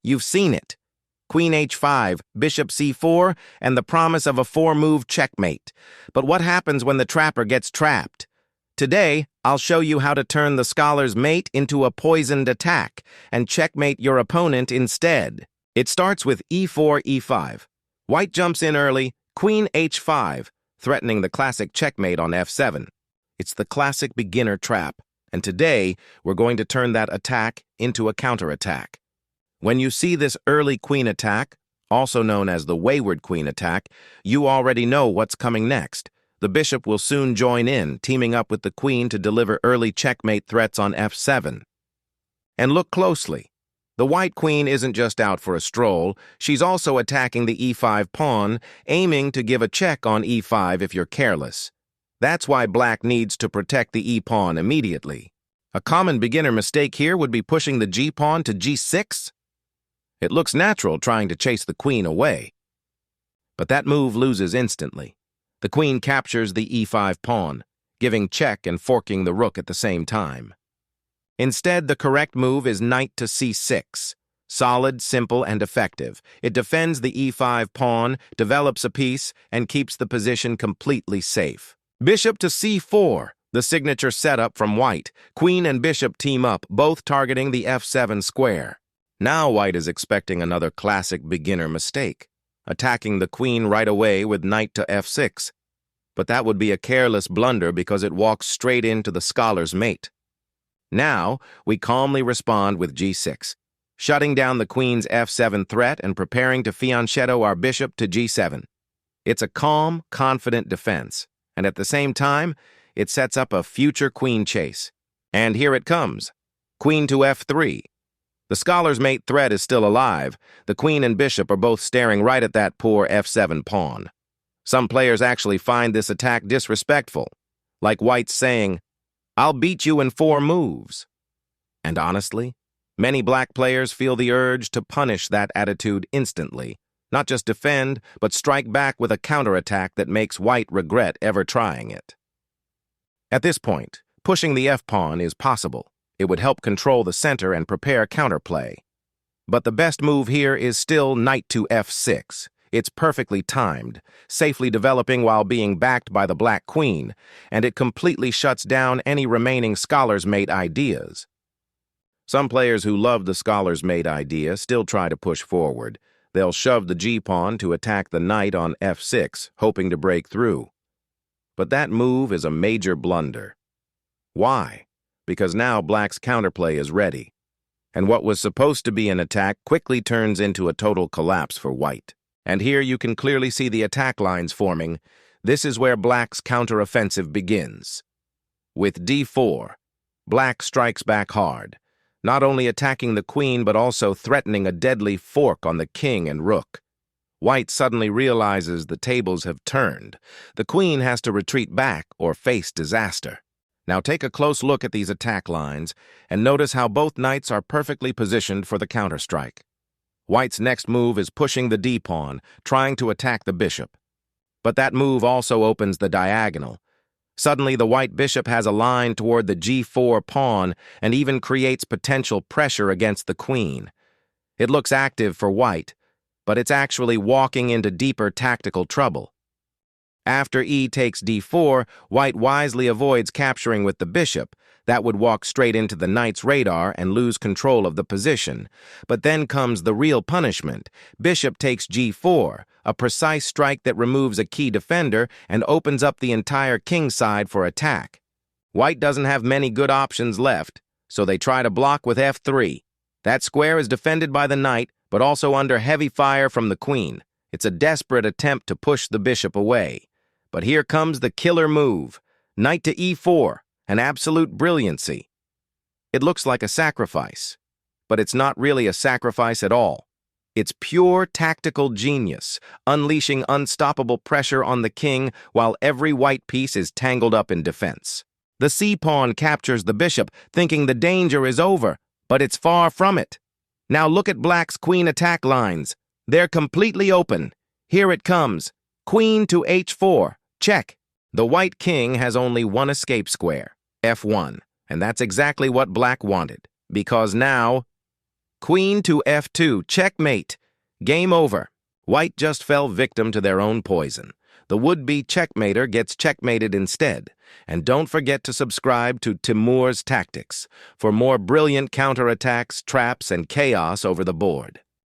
You've seen it. Queen h5, bishop c4, and the promise of a 4-move checkmate. But what happens when the trapper gets trapped? Today, I'll show you how to turn the scholar's mate into a poisoned attack and checkmate your opponent instead. It starts with e4, e5. White jumps in early, queen h5, threatening the classic checkmate on f7. It's the classic beginner trap, and today we're going to turn that attack into a counterattack. When you see this early queen attack, also known as the wayward queen attack, you already know what's coming next. The bishop will soon join in, teaming up with the queen to deliver early checkmate threats on f7. And look closely. The white queen isn't just out for a stroll, she's also attacking the e5 pawn, aiming to give a check on e5 if you're careless. That's why black needs to protect the e-pawn immediately. A common beginner mistake here would be pushing the g-pawn to g6. It looks natural trying to chase the queen away. But that move loses instantly. The queen captures the e5 pawn, giving check and forking the rook at the same time. Instead, the correct move is knight to c6. Solid, simple, and effective. It defends the e5 pawn, develops a piece, and keeps the position completely safe. Bishop to c4, the signature setup from white. Queen and bishop team up, both targeting the f7 square. Now white is expecting another classic beginner mistake, attacking the queen right away with knight to f6. But that would be a careless blunder because it walks straight into the scholar's mate. Now, we calmly respond with g6, shutting down the queen's f7 threat and preparing to fianchetto our bishop to g7. It's a calm, confident defense, and at the same time, it sets up a future queen chase. And here it comes. Queen to f3. The scholar's mate threat is still alive. The queen and bishop are both staring right at that poor f7 pawn. Some players actually find this attack disrespectful, like white's saying, "I'll beat you in 4 moves." And honestly, many black players feel the urge to punish that attitude instantly, not just defend, but strike back with a counterattack that makes white regret ever trying it. At this point, pushing the f-pawn is possible. It would help control the center and prepare counterplay. But the best move here is still knight to f6. It's perfectly timed, safely developing while being backed by the black queen, and it completely shuts down any remaining scholar's mate ideas. Some players who love the scholar's mate idea still try to push forward. They'll shove the g-pawn to attack the knight on f6, hoping to break through. But that move is a major blunder. Why? Because now black's counterplay is ready, and what was supposed to be an attack quickly turns into a total collapse for white. And here you can clearly see the attack lines forming. This is where black's counteroffensive begins. With d4, black strikes back hard, not only attacking the queen but also threatening a deadly fork on the king and rook. White suddenly realizes the tables have turned. The queen has to retreat back or face disaster. Now take a close look at these attack lines and notice how both knights are perfectly positioned for the counterstrike. White's next move is pushing the d-pawn, trying to attack the bishop. But that move also opens the diagonal. Suddenly, the white bishop has a line toward the g4 pawn and even creates potential pressure against the queen. It looks active for white, but it's actually walking into deeper tactical trouble. After e takes d4, white wisely avoids capturing with the bishop. That would walk straight into the knight's radar and lose control of the position. But then comes the real punishment. Bishop takes g4, a precise strike that removes a key defender and opens up the entire king side for attack. White doesn't have many good options left, so they try to block with f3. That square is defended by the knight, but also under heavy fire from the queen. It's a desperate attempt to push the bishop away. But here comes the killer move, knight to e4. An absolute brilliancy. It looks like a sacrifice, but it's not really a sacrifice at all. It's pure tactical genius, unleashing unstoppable pressure on the king while every white piece is tangled up in defense. The c-pawn captures the bishop, thinking the danger is over, but it's far from it. Now look at black's queen attack lines. They're completely open. Here it comes. Queen to h4. Check. The white king has only one escape square, f1, and that's exactly what black wanted, because now, Queen to f2, checkmate. Game over. White just fell victim to their own poison. The would-be checkmater gets checkmated instead. And don't forget to subscribe to Timurs Tactics for more brilliant counterattacks, traps, and chaos over the board.